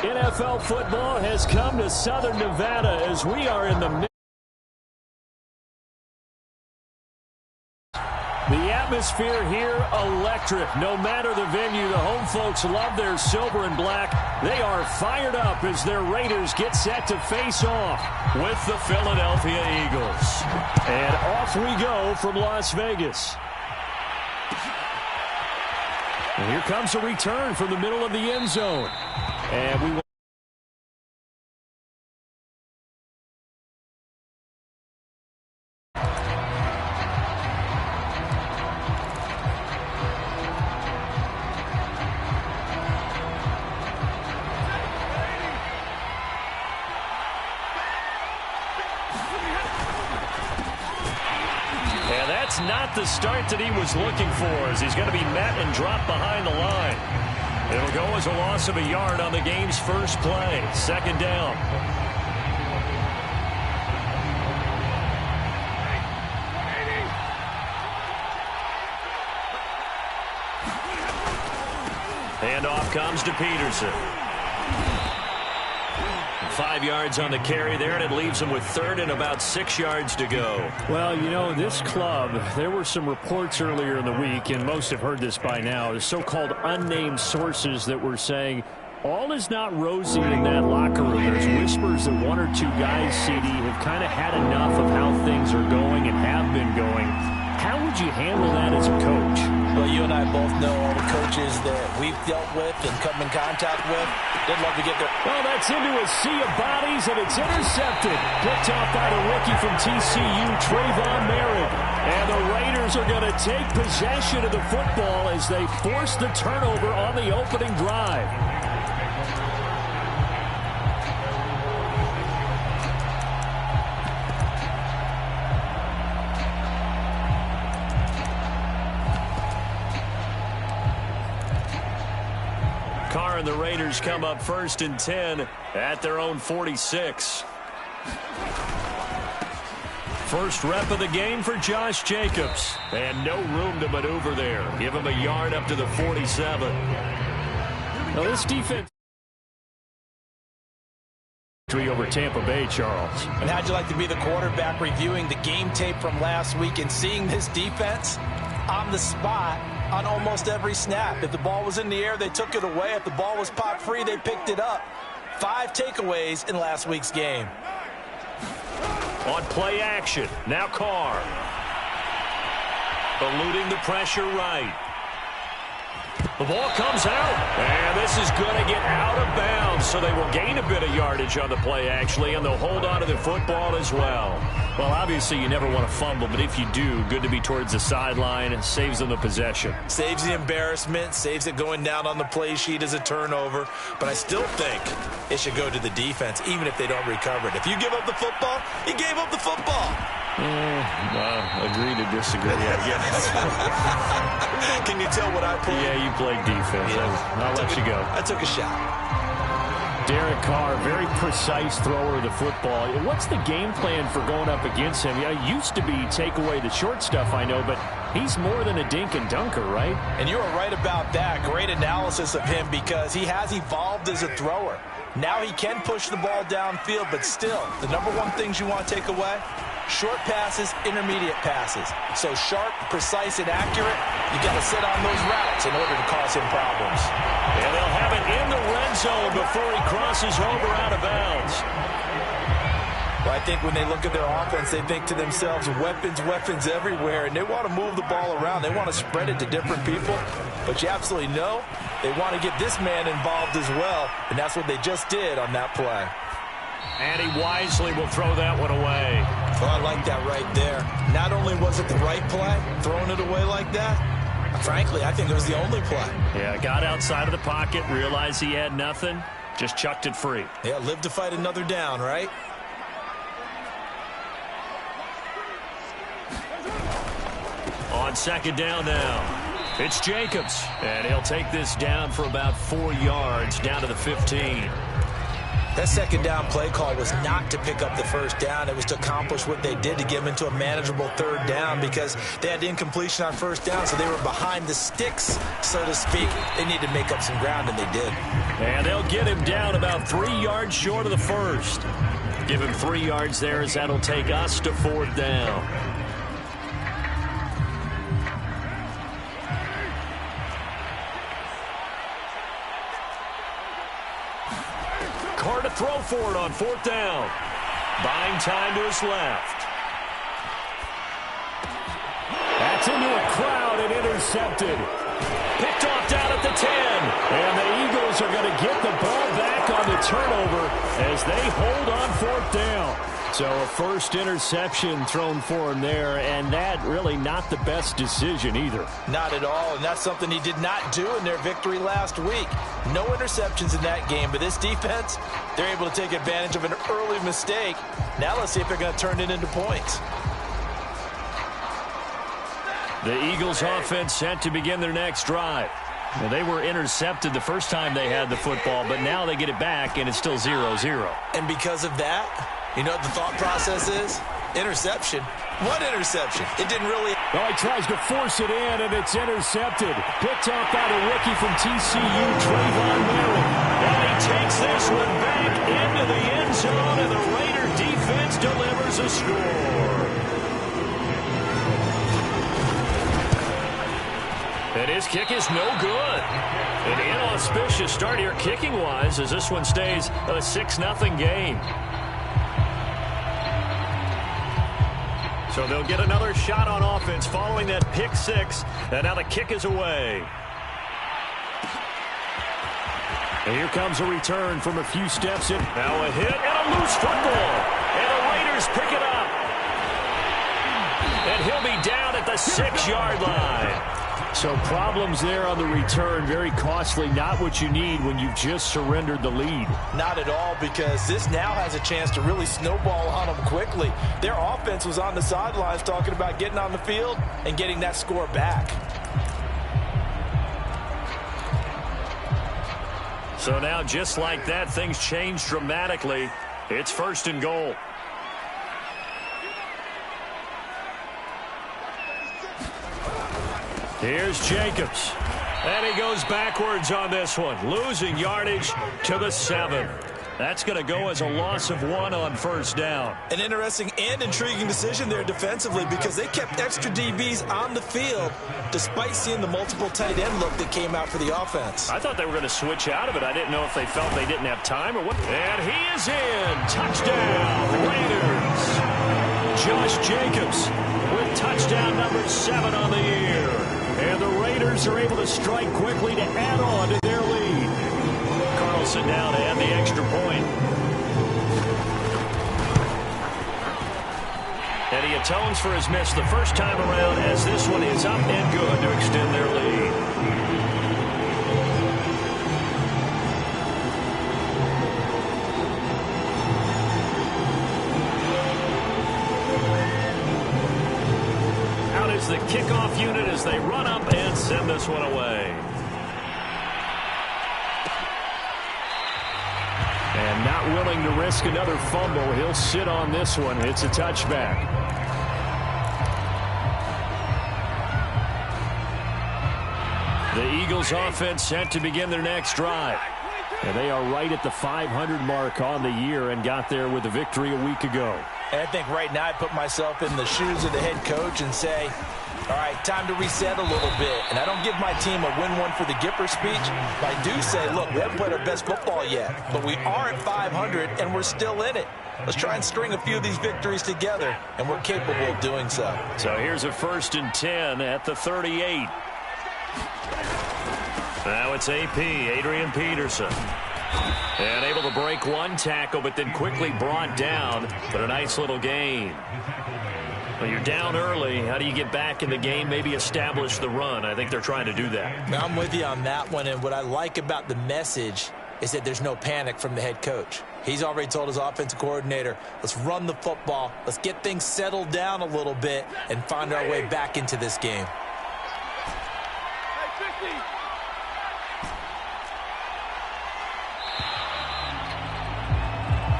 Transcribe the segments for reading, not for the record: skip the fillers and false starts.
NFL football has come to Southern Nevada as we are in the middle. The atmosphere here, electric. No matter the venue, the home folks love their silver and black. They are fired up as their Raiders get set to face off with the Philadelphia Eagles. And off we go from Las Vegas. And here comes a return from the middle of the end zone. And we not the start that he was looking for, as he's going to be met and dropped behind the line. It'll go as a loss of a yard on the game's first play. Second down. Handoff comes to Peterson. 5 yards on the carry there, and it leaves them with third and about 6 yards to go. Well, you know, this club, there were some reports earlier in the week, and most have heard this by now, the so-called unnamed sources that were saying all is not rosy in that locker room. There's whispers that one or two guys, CD, have kind of had enough of how things are going and have been going. How would you handle that as a coach? Well, you and I both know all the coaches that we've dealt with and come in contact with. They'd love to get their... Well, that's into a sea of bodies, and it's intercepted. Picked off by the rookie from TCU, Trayvon Merritt. And the Raiders are going to take possession of the football as they force the turnover on the opening drive. And the Raiders come up first and 10 at their own 46. First rep of the game for Josh Jacobs. And no room to maneuver there. Give him a yard up to the 47. Now this defense over Tampa Bay, Charles. And how'd you like to be the quarterback reviewing the game tape from last week and seeing this defense on the spot on almost every snap? If the ball was in the air, they took it away. If the ball was pop free, they picked it up. 5 takeaways in last week's game. On play action, now Carr. Eluding the pressure right. The ball comes out, and this is going to get out of bounds, so they will gain a bit of yardage on the play, actually, and they'll hold on to the football as well. Well, obviously, you never want to fumble, but if you do, good to be towards the sideline. It saves them the possession. Saves the embarrassment, saves it going down on the play sheet as a turnover, but I still think it should go to the defense, even if they don't recover it. If you give up the football, you gave up the football. Agree to disagree, I guess. Can you tell what I played? Yeah, you played defense. Yeah. I'll let you go. I took a shot. Derek Carr, very precise thrower of the football. What's the game plan for going up against him? Yeah, it used to be take away the short stuff, I know, but he's more than a dink and dunker, right? And you were right about that. Great analysis of him because he has evolved as a thrower. Now he can push the ball downfield, but still, the number one things you want to take away, short passes, intermediate passes. So sharp, precise, and accurate, you got to sit on those routes in order to cause him problems. And they'll have it in the red zone before he crosses over out of bounds. Well, I think when they look at their offense, they think to themselves, weapons, weapons everywhere, and they want to move the ball around. They want to spread it to different people, but you absolutely know they want to get this man involved as well, and that's what they just did on that play. And he wisely will throw that one away. Oh, I like that right there. Not only was it the right play, throwing it away like that, frankly, I think it was the only play. Yeah, got outside of the pocket, realized he had nothing, just chucked it free. Yeah, live to fight another down, right? On second down now. It's Jacobs, and he'll take this down for about 4 yards, down to the 15. That second down play call was not to pick up the first down. It was to accomplish what they did to get them into a manageable third down because they had incompletion on first down, so they were behind the sticks, so to speak. They needed to make up some ground, and they did. And they'll get him down about 3 yards short of the first. Give him 3 yards there as that'll take us to fourth down. Carr to throw for it on fourth down. Buying time to his left. That's into a crowd and intercepted. Picked off down at the 10. And the Eagles are going to get the ball back on the turnover as they hold on fourth down. So a first interception thrown for him there, and that really not the best decision either. Not at all, and that's something he did not do in their victory last week. No interceptions in that game, but this defense, they're able to take advantage of an early mistake. Now let's see if they're going to turn it into points. The Eagles offense set to begin their next drive. Well, they were intercepted the first time they had the football, but now they get it back, and it's still 0-0. And because of that, you know what the thought process is? Interception. What interception? It didn't really... Oh, he tries to force it in, and it's intercepted. Picked off by the rookie from TCU, Trayvon Merritt. And he takes this one back into the end zone, and the Raider defense delivers a score. And his kick is no good. An inauspicious start here kicking-wise as this one stays a 6-0 game. So they'll get another shot on offense following that pick six. And now the kick is away. And here comes a return from a few steps in. Now a hit and a loose football. And the Raiders pick it up. And he'll be down at the 6-yard line. So problems there on the return, very costly, not what you need when you've just surrendered the lead. Not at all, because this now has a chance to really snowball on them quickly. Their offense was on the sidelines talking about getting on the field and getting that score back. So now, just like that, things change dramatically. It's 1st and goal. Here's Jacobs. And he goes backwards on this one, losing yardage to the 7. That's going to go as a loss of 1 on first down. An interesting and intriguing decision there defensively because they kept extra DBs on the field despite seeing the multiple tight end look that came out for the offense. I thought they were going to switch out of it. I didn't know if they felt they didn't have time or what. And he is in. Touchdown, Raiders. Josh Jacobs with touchdown number 7 on the year. And the Raiders are able to strike quickly to add on to their lead. Carlson now to add the extra point. And he atones for his miss the first time around as this one is up and good to extend their lead. Out is the kickoff unit as they run up and send this one away. And not willing to risk another fumble, he'll sit on this one. It's a touchback. The Eagles offense set to begin their next drive. And they are right at the 500 mark on the year and got there with a victory a week ago. And I think right now I put myself in the shoes of the head coach and say, all right, time to reset a little bit. And I don't give my team a win one for the Gipper speech. But I do say, look, we haven't played our best football yet. But we are at 500, and we're still in it. Let's try and string a few of these victories together, and we're capable of doing so. So here's a 1st and 10 at the 38. Now it's AP, Adrian Peterson. And able to break one tackle, but then quickly brought down. But a nice little gain. Well, you're down early. How do you get back in the game, maybe establish the run? I think they're trying to do that. I'm with you on that one, and what I like about the message is that there's no panic from the head coach. He's already told his offensive coordinator, let's run the football, let's get things settled down a little bit and find our way back into this game.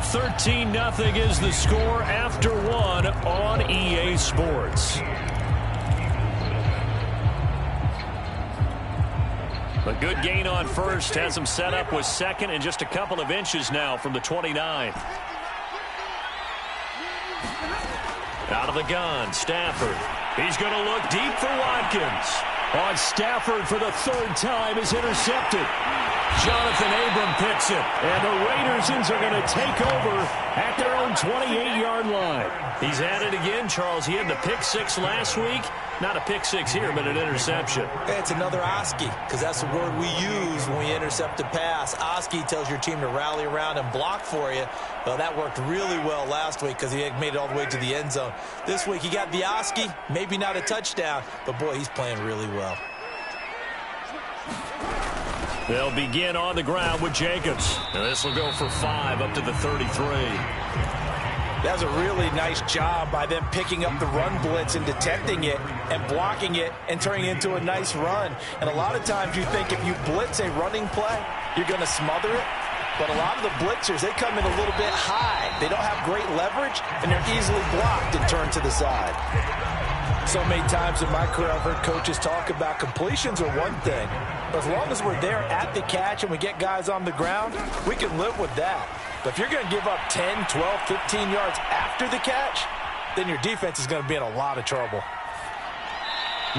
13-0 is the score after one on EA Sports. A good gain on first has him set up with second and just a couple of inches now from the 29. Out of the gun, Stafford. He's going to look deep for Watkins. On Stafford for the third time is intercepted. Jonathan Abram picks it. And the Raiders are going to take over at their own 28-yard line. He's at it again, Charles. He had the pick six last week. Not a pick six here, but an interception. It's another Oski, because that's the word we use when we intercept a pass. Oski tells your team to rally around and block for you. Well, that worked really well last week because he made it all the way to the end zone. This week he got the Oski, maybe not a touchdown, but boy, he's playing really well. They'll begin on the ground with Jacobs. And this will go for 5 up to the 33. That was a really nice job by them picking up the run blitz and detecting it and blocking it and turning it into a nice run. And a lot of times you think if you blitz a running play, you're going to smother it. But a lot of the blitzers, they come in a little bit high. They don't have great leverage, and they're easily blocked and turned to the side. So many times in my career, I've heard coaches talk about completions are one thing. But as long as we're there at the catch and we get guys on the ground, we can live with that. But if you're going to give up 10, 12, 15 yards after the catch, then your defense is going to be in a lot of trouble.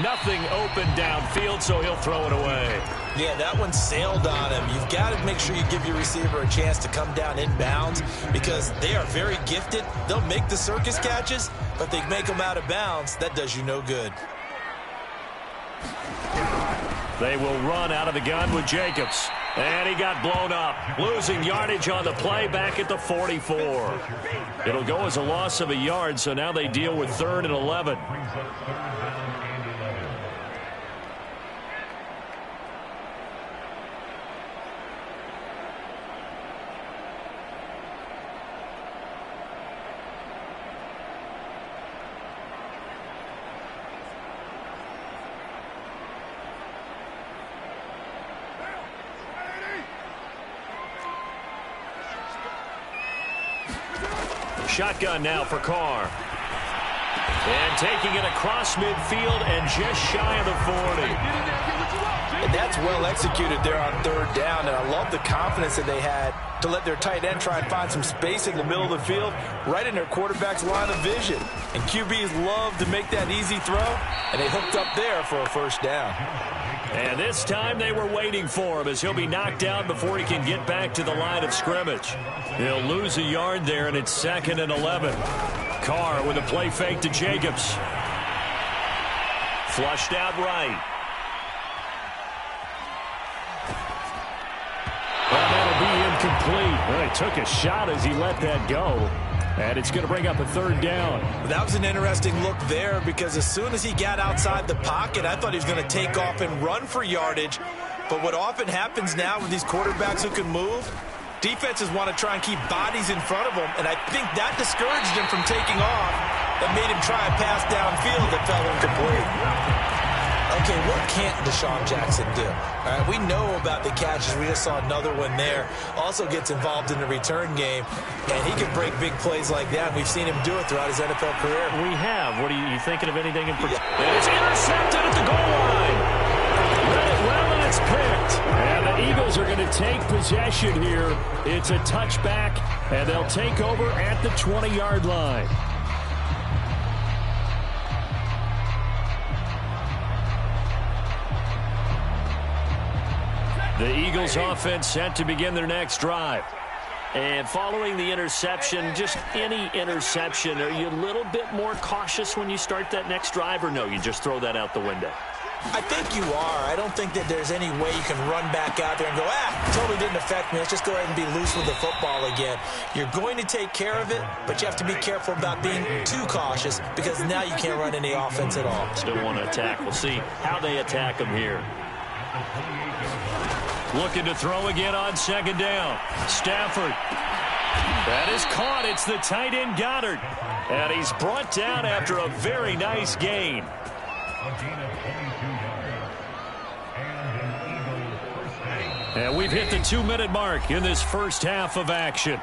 Nothing open downfield, so he'll throw it away. Yeah, that one sailed on him. You've got to make sure you give your receiver a chance to come down inbounds because they are very gifted. They'll make the circus catches, but they make them out of bounds. That does you no good. They will run out of the gun with Jacobs. And he got blown up, losing yardage on the play back at the 44. It'll go as a loss of a yard, so now they deal with 3rd and 11. Shotgun now for Carr. And taking it across midfield and just shy of the 40. And that's well executed there on 3rd down. And I love the confidence that they had to let their tight end try and find some space in the middle of the field, right in their quarterback's line of vision. And QBs love to make that easy throw, and they hooked up there for a 1st down. And this time they were waiting for him as he'll be knocked down before he can get back to the line of scrimmage. He'll lose a yard there, and it's 2nd and 11. Carr with a play fake to Jacobs. Flushed out right. Well, that'll be incomplete. Well, he took a shot as he let that go. And it's going to bring up a 3rd down. That was an interesting look there because as soon as he got outside the pocket, I thought he was going to take off and run for yardage. But what often happens now with these quarterbacks who can move, defenses want to try and keep bodies in front of them. And I think that discouraged him from taking off and made him try a pass downfield that fell incomplete. Okay, what can't Deshaun Jackson do? All right, we know about the catches. We just saw another one there. Also gets involved in the return game, and he can break big plays like that. We've seen him do it throughout his NFL career. We have. What are you thinking of anything in particular? Yeah. It's intercepted at the goal line. Read it well, and it's picked. And the Eagles are going to take possession here. It's a touchback, and they'll take over at the 20-yard line. The Eagles offense set to begin their next drive. And following the interception, just any interception, are you a little bit more cautious when you start that next drive, or no, you just throw that out the window? I think you are. I don't think that there's any way you can run back out there and go, totally didn't affect me. Let's just go ahead and be loose with the football again. You're going to take care of it, but you have to be careful about being too cautious because now you can't run any offense at all. Still want to attack. We'll see how they attack them here. Looking to throw again on 2nd down. Stafford. That is caught. It's the tight end Goddard. And he's brought down after a very nice gain. And we've hit the 2-minute mark in this first half of action.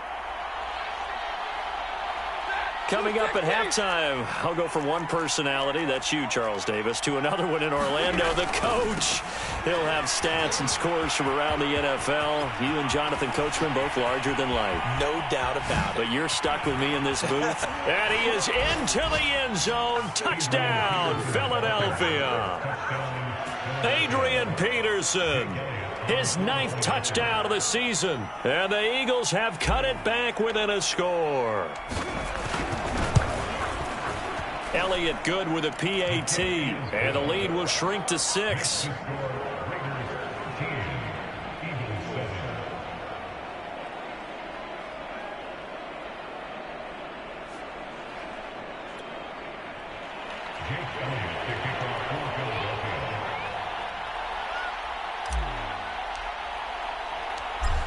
Coming up at halftime, I'll go from one personality, that's you, Charles Davis, to another one in Orlando, the coach. He'll have stats and scores from around the NFL. You and Jonathan Coachman both larger than life. No doubt about it. But you're stuck with me in this booth. And he is into the end zone. Touchdown, Philadelphia. Adrian Peterson. His 9th touchdown of the season. And the Eagles have cut it back within a score. Elliott good with a PAT. And the lead will shrink to 6.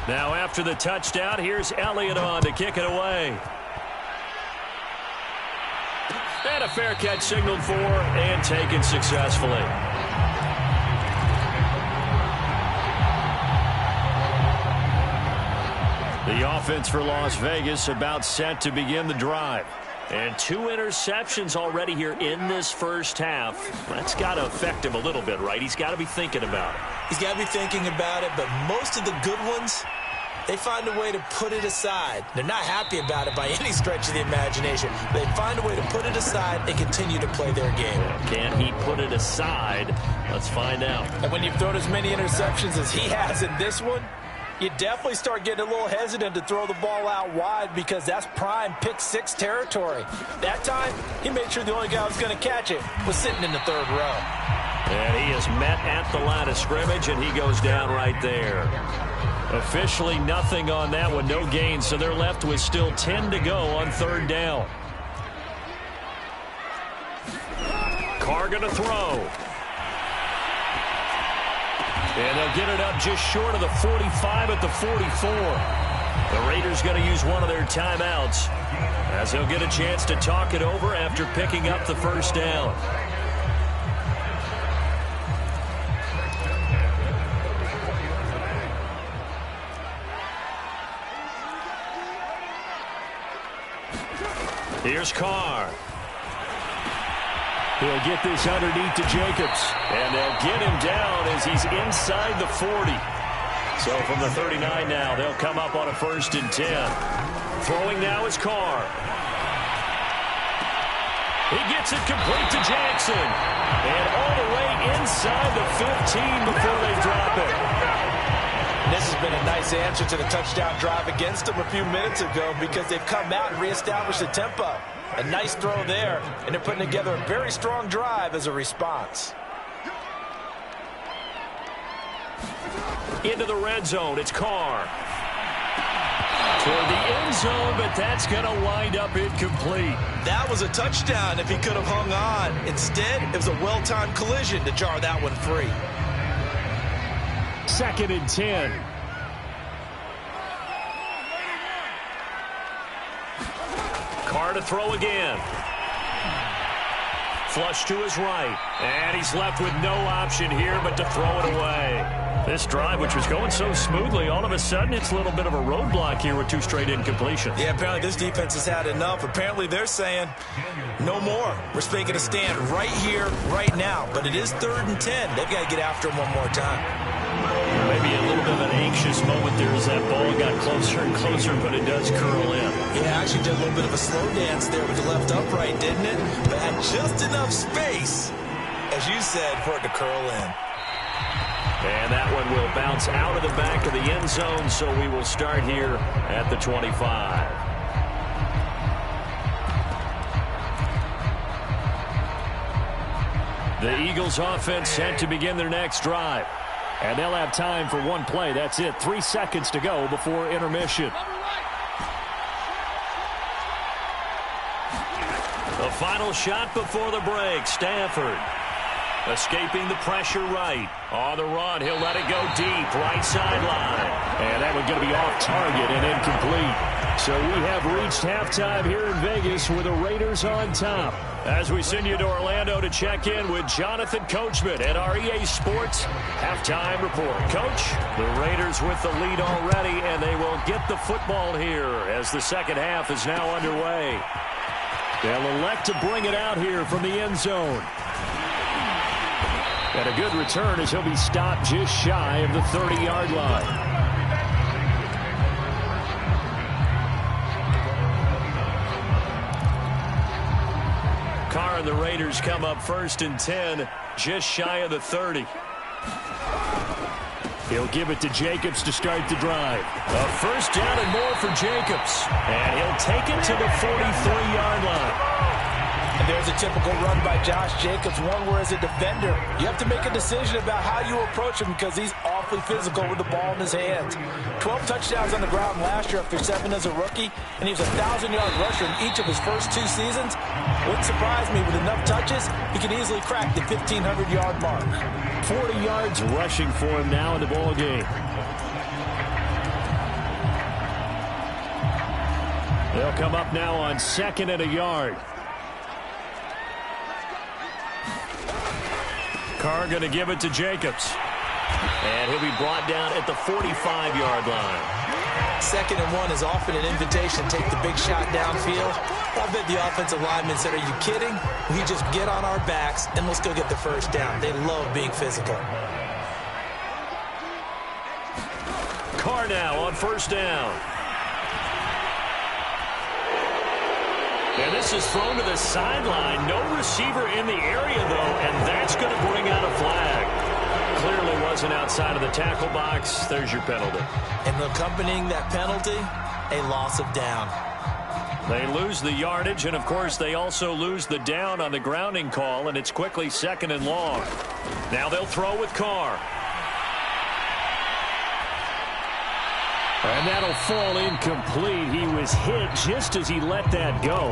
Now after the touchdown, here's Elliott on to kick it away. And a fair catch signaled for and taken successfully. The offense for Las Vegas about set to begin the drive. And 2 interceptions already here in this first half. That's got to affect him a little bit, right? He's got to be thinking about it. He's got to be thinking about it, but most of the good ones, they find a way to put it aside. They're not happy about it by any stretch of the imagination. They find a way to put it aside and continue to play their game. Can he put it aside? Let's find out. And when you've thrown as many interceptions as he has in this one, you definitely start getting a little hesitant to throw the ball out wide because that's prime pick 6 territory. That time, he made sure the only guy who was going to catch it was sitting in the 3rd row. And he is met at the line of scrimmage, and he goes down right there. Officially nothing on that one, no gain, so they're left with still 10 to go on 3rd down. Carr going to throw. And they'll get it up just short of the 45 at the 44. The Raiders going to use one of their timeouts as they'll get a chance to talk it over after picking up the first down. Here's Carr. He'll get this underneath to Jacobs. And they'll get him down as he's inside the 40. So from the 39 now, they'll come up on a 1st and 10. Throwing now is Carr. He gets it complete to Jackson. And all the way inside the 15 before they drop it. This has been a nice answer to the touchdown drive against them a few minutes ago because they've come out and reestablished the tempo. A nice throw there, and they're putting together a very strong drive as a response. Into the red zone, it's Carr. Toward the end zone, but that's going to wind up incomplete. That was a touchdown if he could have hung on. Instead, it was a well-timed collision to jar that one free. 2nd and 10. Carr to throw again. Flush to his right. And he's left with no option here but to throw it away. This drive, which was going so smoothly, all of a sudden it's a little bit of a roadblock here with 2 straight incompletions. Yeah, apparently this defense has had enough. Apparently they're saying, no more. We're making a stand right here, right now. But it is 3rd and 10. They've got to get after him one more time. Maybe a little bit of an anxious moment there as that ball got closer and closer, but it does curl in. Yeah, actually did a little bit of a slow dance there with the left upright, didn't it? But had just enough space, as you said, for it to curl in. And that one will bounce out of the back of the end zone, so we will start here at the 25. The Eagles offense set to begin their next drive. And they'll have time for one play. That's it. 3 seconds to go before intermission. The final shot before the break. Stafford escaping the pressure right. On the run, he'll let it go deep. Right sideline. And that one's going to be off target and incomplete. So we have reached halftime here in Vegas with the Raiders on top. As we send you to Orlando to check in with Jonathan Coachman at our EA Sports Halftime Report. Coach, the Raiders with the lead already, and they will get the football here as the second half is now underway. They'll elect to bring it out here from the end zone. And a good return as he'll be stopped just shy of the 30-yard line. Carr and the Raiders come up 1st and 10, just shy of the 30. He'll give it to Jacobs to start the drive. A first down and more for Jacobs. And he'll take it to the 43-yard line. And there's a typical run by Josh Jacobs, one where as a defender, you have to make a decision about how you approach him because he's awfully physical with the ball in his hands. 12 touchdowns on the ground last year after 7 as a rookie, and he was a 1,000-yard rusher in each of his first 2 seasons. Wouldn't surprise me, with enough touches, he could easily crack the 1,500-yard mark. 40 yards rushing for him now in the ball game. They'll come up now on 2nd and a yard. Carr going to give it to Jacobs. And he'll be brought down at the 45-yard line. 2nd and 1 is often an invitation to take the big shot downfield. I bet the offensive lineman said, are you kidding? We just get on our backs and let's go get the first down. They love being physical. Carr now on 1st down. And this is thrown to the sideline. No receiver in the area, though, and that's going to bring out a flag. Clearly wasn't outside of the tackle box. There's your penalty. And accompanying that penalty, a loss of down. They lose the yardage, and, of course, they also lose the down on the grounding call, and it's quickly 2nd and long. Now they'll throw with Carr. And that'll fall incomplete. He was hit just as he let that go.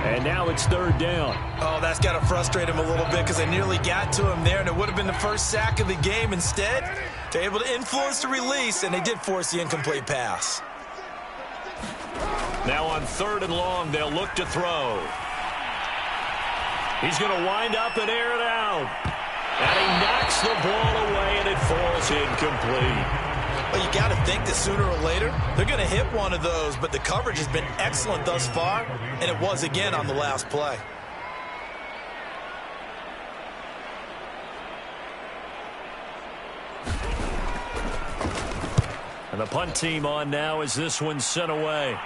And now it's 3rd down. Oh, that's got to frustrate him a little bit because they nearly got to him there, and it would have been the first sack of the game. Instead, they're able to influence the release, and they did force the incomplete pass. Now on 3rd and long, they'll look to throw. He's going to wind up and air it out. And he knocks the ball away, and it falls incomplete. Well, you got to think that sooner or later, they're going to hit one of those, but the coverage has been excellent thus far, and it was again on the last play. And the punt team on now as this one's sent away.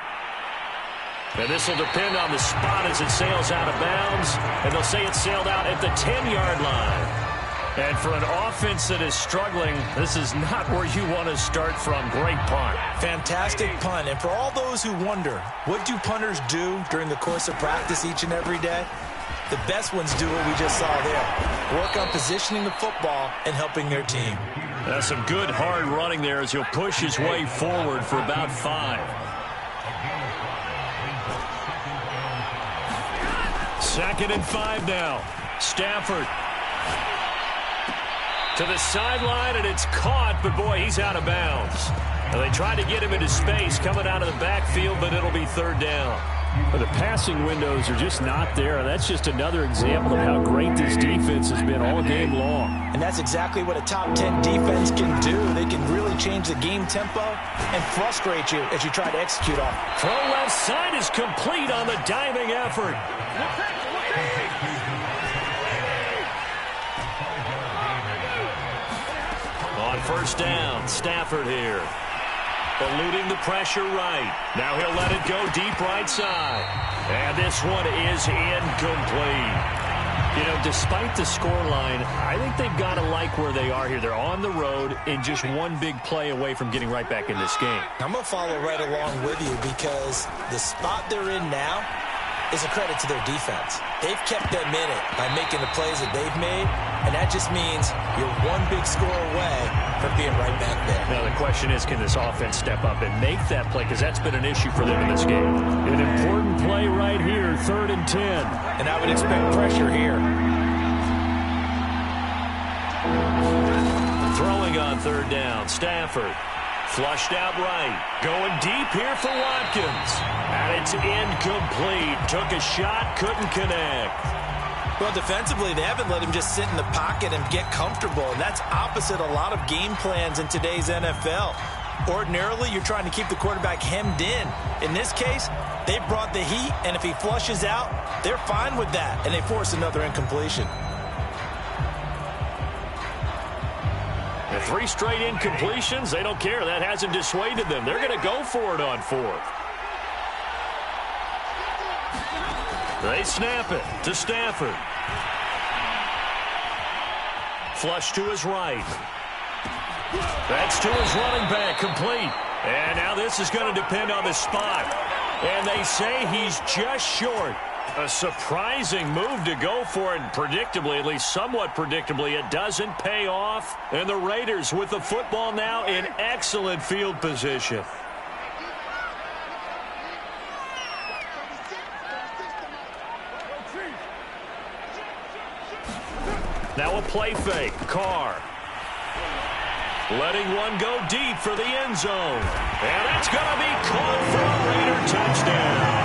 And this will depend on the spot as it sails out of bounds, and they'll say it sailed out at the 10-yard line. And for an offense that is struggling, this is not where you want to start from. Great punt. Fantastic punt. And for all those who wonder, what do punters do during the course of practice each and every day? The best ones do what we just saw there. Work on positioning the football and helping their team. That's some good hard running there as he'll push his way forward for about 5. 2nd and 5 now. Stafford to the sideline, and it's caught, but boy, he's out of bounds. And they tried to get him into space coming out of the backfield, but it'll be 3rd down. But the passing windows are just not there. That's just another example of how great this defense has been all game long. And that's exactly what a top 10 defense can do. They can really change the game tempo and frustrate you as you try to execute on it. Throw left side is complete on the diving effort. On 1st down, Stafford here. Eluding the pressure right. Now he'll let it go deep right side. And this one is incomplete. You know, despite the scoreline, I think they've got to like where they are here. They're on the road and just one big play away from getting right back in this game. I'm going to follow right along with you because the spot they're in now is a credit to their defense. They've kept them in it by making the plays that they've made, and that just means you're one big score away from being right back there. Now the question is, can this offense step up and make that play? Because that's been an issue for them in this game. An important play right here, 3rd and 10. And I would expect pressure here. Throwing on 3rd down, Stafford. Flushed out right. Going deep here for Watkins. And it's incomplete. Took a shot, couldn't connect. Well, defensively, they haven't let him just sit in the pocket and get comfortable. And that's opposite a lot of game plans in today's NFL. Ordinarily, you're trying to keep the quarterback hemmed in. In this case, they brought the heat, and if he flushes out, they're fine with that, and they force another incompletion. The 3 straight incompletions, they don't care. That hasn't dissuaded them. They're going to go for it on 4th. They snap it to Stafford. Flush to his right. That's to his running back, complete. And now this is going to depend on the spot. And they say he's just short. A surprising move to go for it. Predictably, at least somewhat predictably, it doesn't pay off. And the Raiders with the football now in excellent field position. Now a play fake. Carr. Letting one go deep for the end zone. And that's going to be caught for a Raider touchdown.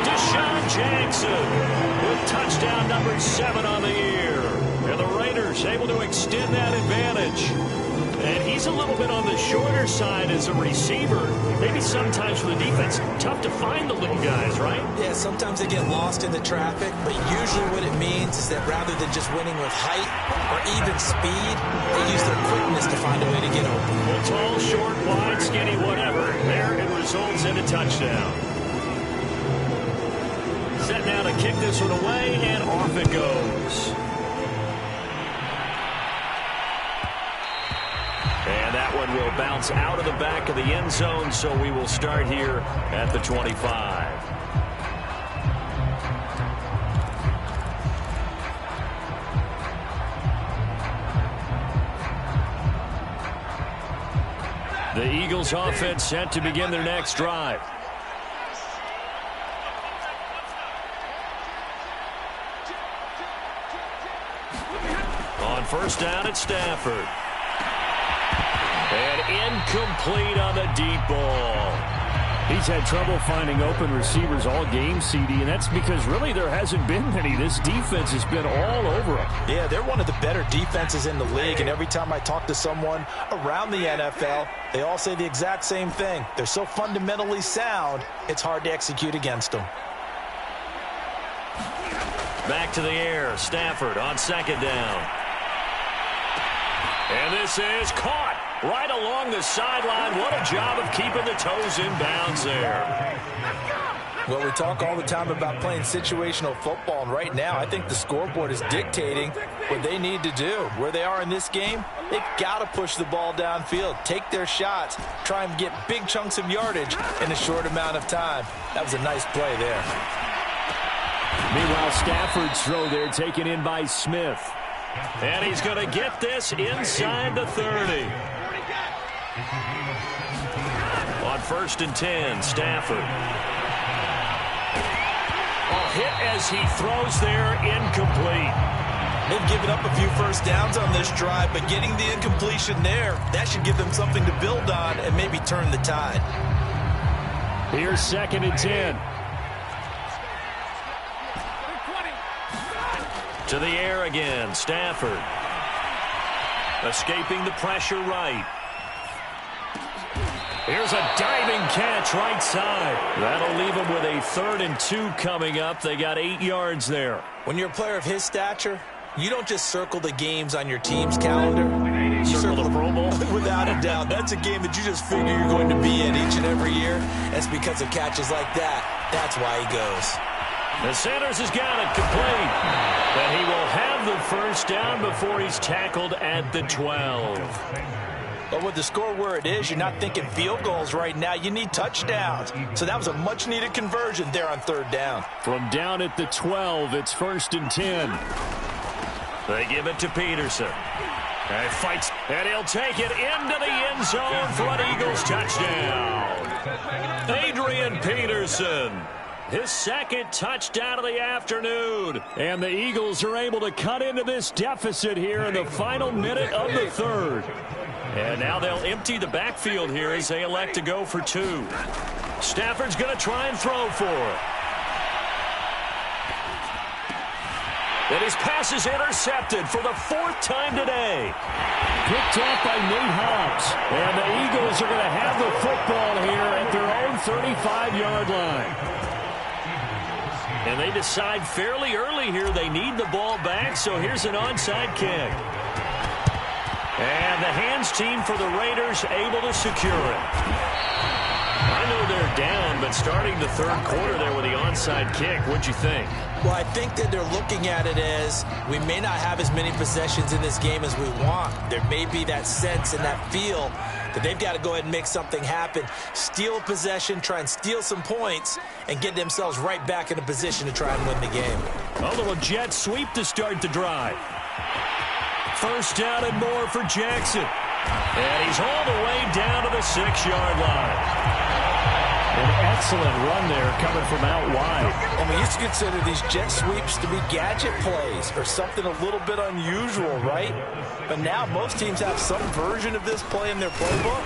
Deshaun Jackson with touchdown number 7 on the year. And the Raiders able to extend that advantage. And he's a little bit on the shorter side as a receiver. Maybe sometimes for the defense, tough to find the little guys, right? Yeah, sometimes they get lost in the traffic, but usually what it means is that rather than just winning with height or even speed, they use their quickness to find a way to get open. Well, tall, short, wide, skinny, whatever. There it results in a touchdown. Set now to kick this one away, and off it goes. And that one will bounce out of the back of the end zone, so we will start here at the 25. The Eagles offense set to begin their next drive. On first down at Stafford. And incomplete on the deep ball. He's had trouble finding open receivers all game, CD, and that's because really there hasn't been many. This defense has been all over him. Yeah, they're one of the better defenses in the league, and every time I talk to someone around the NFL, they all say the exact same thing. They're so fundamentally sound, it's hard to execute against them. Back to the air, Stafford on second down. And this is caught. Right along the sideline. What a job of keeping the toes in bounds there. Well, we talk all the time about playing situational football, and right now I think the scoreboard is dictating what they need to do. Where they are in this game, they've got to push the ball downfield, take their shots, try and get big chunks of yardage in a short amount of time. That was a nice play there. Meanwhile, Stafford's throw there taken in by Smith. And he's going to get this inside the 30. On first and 10, Stafford. A hit as he throws there, incomplete. They've given up a few first downs on this drive, but getting the incompletion there, that should give them something to build on and maybe turn the tide. Here's second and 10. To the air again, Stafford. Escaping the pressure right. Here's a diving catch right side. That'll leave them with a 3rd and 2 coming up. They got 8 yards there. When you're a player of his stature, you don't just circle the games on your team's calendar. You circle the Pro Bowl? Without a doubt. That's a game that you just figure you're going to be in each and every year. That's because of catches like that. That's why he goes. The Sanders has got it complete. But he will have the first down before he's tackled at the 12. But with the score where it is, you're not thinking field goals right now. You need touchdowns. So that was a much-needed conversion there on 3rd down. From down at the 12, it's 1st and 10. They give it to Peterson. And he fights, and he'll take it into the end zone for an Eagles touchdown. Adrian Peterson. His 2nd touchdown of the afternoon. And the Eagles are able to cut into this deficit here in the final minute of the 3rd. And now they'll empty the backfield here as they elect to go for 2. Stafford's going to try and throw for it. And his pass is intercepted for the 4th time today. Picked off by Nate Hobbs. And the Eagles are going to have the football here at their own 35-yard line. And they decide fairly early here they need the ball back, so here's an onside kick. And the hands team for the Raiders able to secure it. I know they're down, but starting the 3rd quarter there with the onside kick, what'd you think? Well, I think that they're looking at it as we may not have as many possessions in this game as we want. There may be that sense and that feel that they've got to go ahead and make something happen, steal a possession, try and steal some points, and get themselves right back in a position to try and win the game. A little jet sweep to start the drive. 1st down and more for Jackson. And he's all the way down to the 6-yard line. An excellent run there coming from out wide. And we used to consider these jet sweeps to be gadget plays or something a little bit unusual, right? But now most teams have some version of this play in their playbook.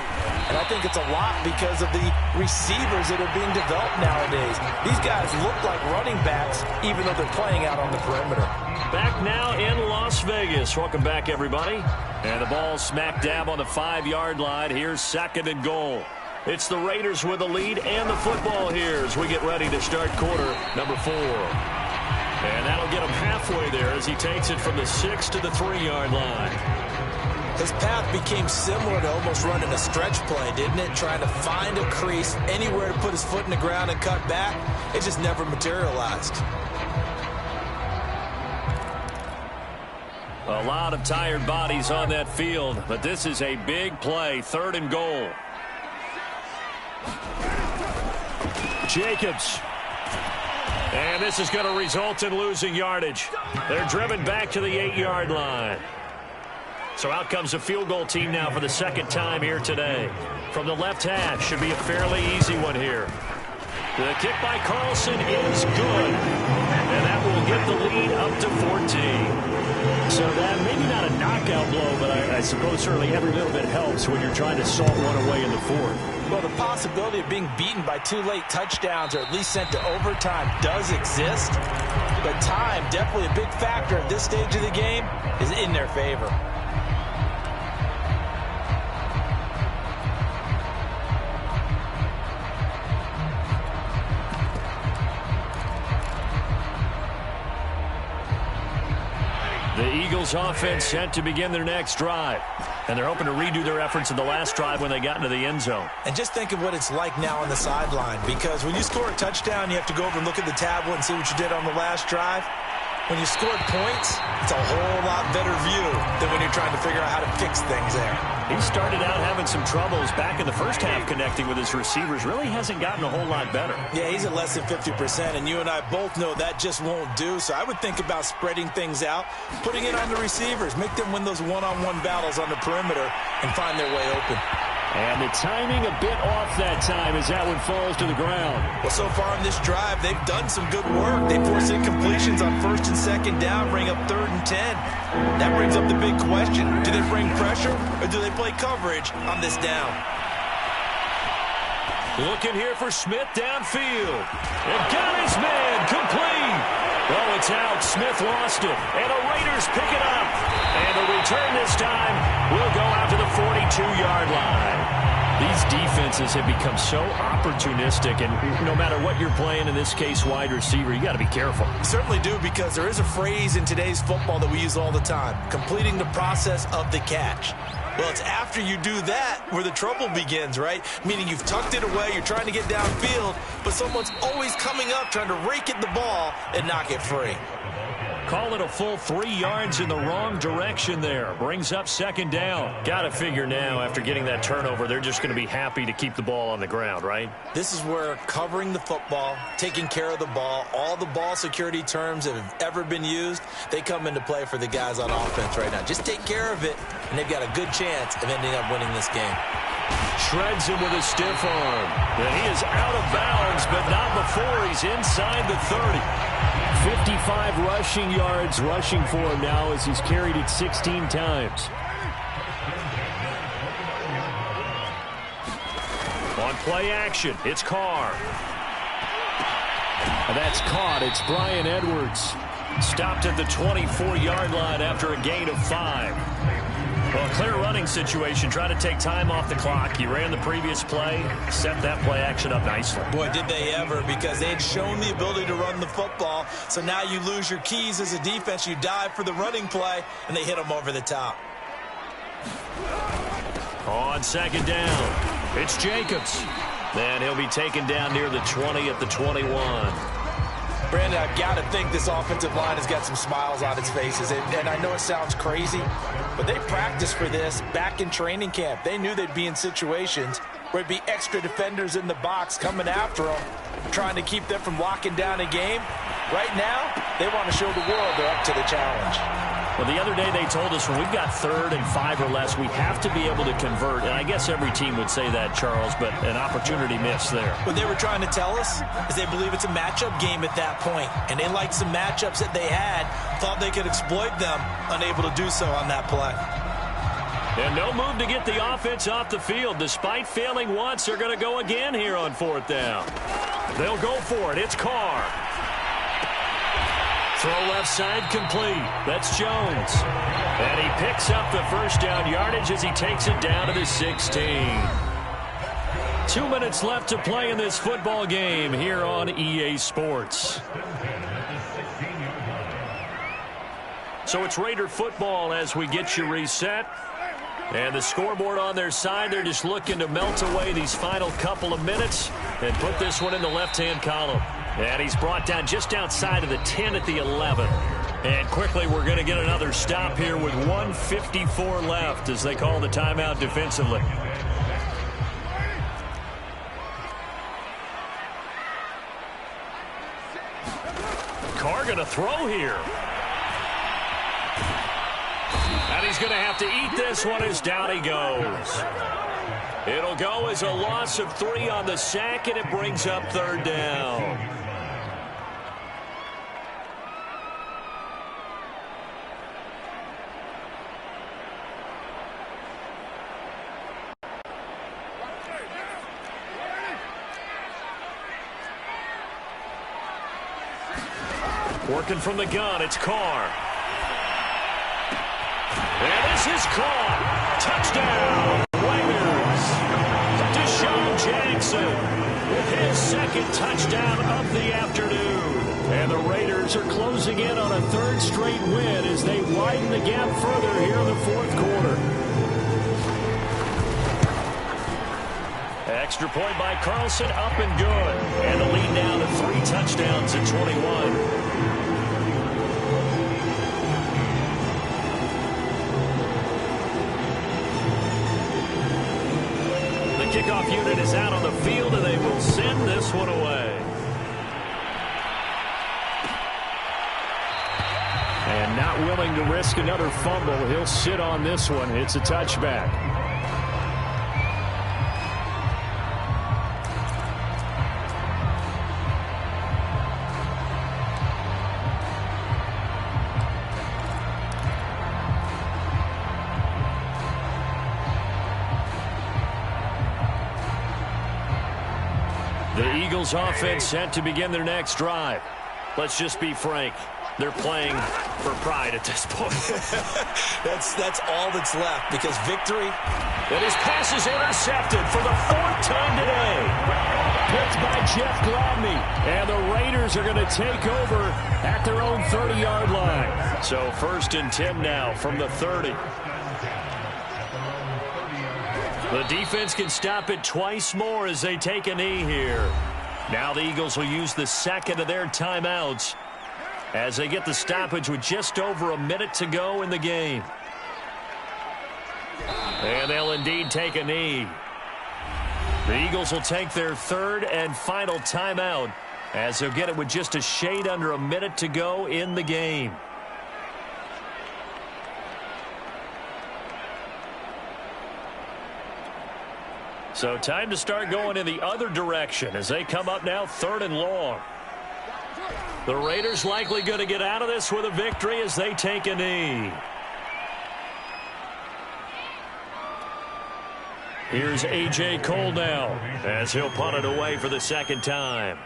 And I think it's a lot because of the receivers that are being developed nowadays. These guys look like running backs even though they're playing out on the perimeter. Back now in Las Vegas. Welcome back, everybody. And the ball smack dab on the 5-yard line. Here's 2nd and goal. It's the Raiders with the lead and the football here as we get ready to start quarter number 4. And that'll get him halfway there as he takes it from the 6 to the 3-yard line. His path became similar to almost running a stretch play, didn't it? Trying to find a crease, anywhere to put his foot in the ground and cut back. It just never materialized. A lot of tired bodies on that field, but this is a big play, 3rd and goal. Jacobs. And this is going to result in losing yardage. They're driven back to the 8-yard line. So out comes a field goal team now for the 2nd time here today. From the left hash, should be a fairly easy one here. The kick by Carlson is good. And that will get the lead up to 14. So that maybe not a knockout blow, but I suppose certainly every little bit helps when you're trying to salt one away in the 4th. Well, the possibility of being beaten by 2 late touchdowns or at least sent to overtime does exist. But time, definitely a big factor at this stage of the game, is in their favor. The Eagles offense set to begin their next drive. And they're hoping to redo their efforts in the last drive when they got into the end zone. And just think of what it's like now on the sideline, because when you score a touchdown, you have to go over and look at the tablet and see what you did on the last drive. When you scored points, it's a whole lot better view than when you're trying to figure out how to fix things there. He started out having some troubles back in the first half connecting with his receivers. Really hasn't gotten a whole lot better. Yeah, he's at less than 50%, and you and I both know that just won't do. So I would think about spreading things out, putting it on the receivers, make them win those one-on-one battles on the perimeter and find their way open. And the timing a bit off that time as that one falls to the ground. Well, so far in this drive, they've done some good work. They force incompletions on 1st and 2nd down, bring up 3rd and 10. That brings up the big question. Do they bring pressure or do they play coverage on this down? Looking here for Smith downfield. And got his man complete. Oh, it's out. Smith lost it. And the Raiders pick it up. And the return this time will go out to the 42-yard line. These defenses have become so opportunistic, and no matter what you're playing, in this case wide receiver, you got to be careful. You certainly do, because there is a phrase in today's football that we use all the time, completing the process of the catch. Well, it's after you do that where the trouble begins, right? Meaning you've tucked it away, you're trying to get downfield, but someone's always coming up trying to rake at the ball and knock it free. Call it a full 3 yards in the wrong direction there. Brings up 2nd down. Got to figure now, after getting that turnover, they're just going to be happy to keep the ball on the ground, right? This is where covering the football, taking care of the ball, all the ball security terms that have ever been used, they come into play for the guys on offense right now. Just take care of it, and they've got a good chance of ending up winning this game. Shreds him with a stiff arm. And he is out of bounds, but not before he's inside the 30. 55 rushing yards rushing for him now as he's carried it 16 times. On play action, it's Carr. And that's caught. It's Bryan Edwards. Stopped at the 24-yard line after a gain of 5. Well, a clear running situation. Try to take time off the clock. You ran the previous play, set that play action up nicely. Boy, did they ever, because they had shown the ability to run the football. So now you lose your keys as a defense. You dive for the running play, and they hit them over the top. On second down, it's Jacobs. Then he'll be taken down near the 20 at the 21. Brandon, I've got to think this offensive line has got some smiles on its faces. And I know it sounds crazy, but they practiced for this back in training camp. They knew they'd be in situations where it'd be extra defenders in the box coming after them, trying to keep them from locking down a game. Right now, they want to show the world they're up to the challenge. Well, the other day they told us when we've got 3rd and 5 or less, we have to be able to convert. And I guess every team would say that, Charles, but an opportunity missed there. What they were trying to tell us is they believe it's a matchup game at that point. And they liked some matchups that they had, thought they could exploit them, unable to do so on that play. And no move to get the offense off the field. Despite failing once, they're going to go again here on 4th down. They'll go for it. It's Carr. Throw left side complete. That's Jones. And he picks up the first down yardage as he takes it down to the 16. 2 minutes left to play in this football game here on EA Sports. So it's Raider football as we get you reset. And the scoreboard on their side, they're just looking to melt away these final couple of minutes and put this one in the left-hand column. And he's brought down just outside of the 10 at the 11. And quickly we're going to get another stop here with 1:54 left as they call the timeout defensively. Carr going to throw here. And he's going to have to eat this one as down he goes. It'll go as a loss of 3 on the sack, and it brings up 3rd down. Working from the gun, it's Carr. And this is caught. Touchdown, Raiders. Deshaun Jackson with his 2nd touchdown of the afternoon. And the Raiders are closing in on a 3rd straight win as they widen the gap further here in the 4th quarter. Extra point by Carlson, up and good. And the lead now to 3 touchdowns at 21. Kickoff unit is out on the field, and they will send this one away. And not willing to risk another fumble, he'll sit on this one. It's a touchback. The Eagles offense set to begin their next drive. Let's just be frank. They're playing for pride at this point. that's all that's left, because victory. And his pass is intercepted for the 4th time today. Picked by Jeff Gladney. And the Raiders are going to take over at their own 30-yard line. So 1st and 10 now from the 30. The defense can stop it twice more as they take a knee here. Now the Eagles will use the 2nd of their timeouts as they get the stoppage with just over a minute to go in the game. And they'll indeed take a knee. The Eagles will take their 3rd and final timeout as they'll get it with just a shade under a minute to go in the game. So time to start going in the other direction as they come up now 3rd and long. The Raiders likely going to get out of this with a victory as they take a knee. Here's A.J. Cole now as he'll punt it away for the 2nd time.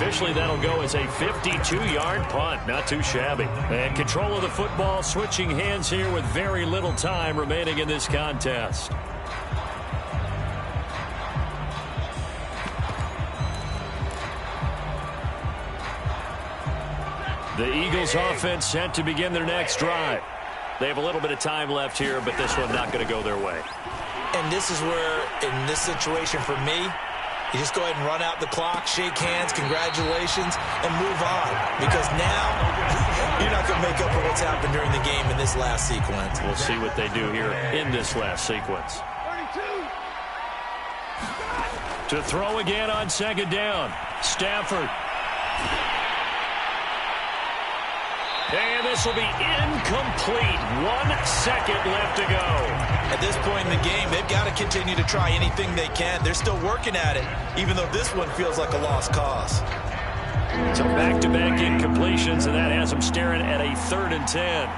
Officially, that'll go as a 52-yard punt. Not too shabby. And control of the football, switching hands here with very little time remaining in this contest. The Eagles offense set to begin their next drive. They have a little bit of time left here, but this one not going to go their way. And this is where, in this situation for me, you just go ahead and run out the clock, shake hands, congratulations, and move on. Because now, you're not going to make up for what's happened during the game in this last sequence. We'll see what they do here in this last sequence. 32. To throw again on second down. Stafford. And this will be incomplete. 1 second left to go. At this point in the game, they've got to continue to try anything they can. They're still working at it, even though this one feels like a lost cause. So back-to-back incompletions, and that has them staring at a 3rd and 10.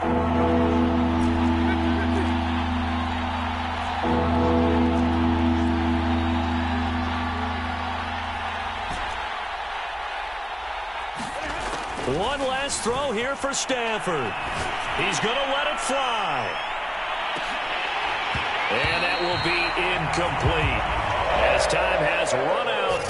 One last throw here for Stafford. He's going to let it fly. And that will be incomplete as time has run out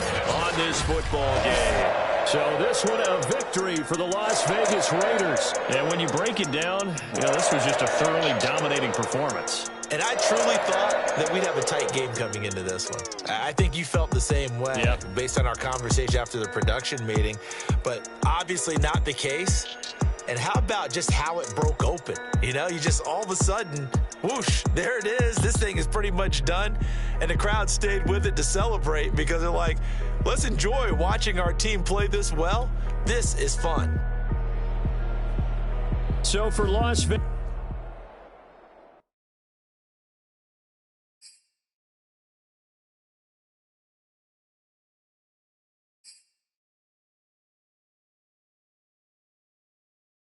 on this football game. So this one a victory for the Las Vegas Raiders. And when you break it down, this was just a thoroughly dominating performance. And I truly thought that we'd have a tight game coming into this one. I think you felt the same way based on our conversation after the production meeting, but obviously not the case. And how about just how it broke open? You just all of a sudden, whoosh, there it is. This thing is pretty much done. And the crowd stayed with it to celebrate because they're like, let's enjoy watching our team play this well. This is fun. So for Las Vegas.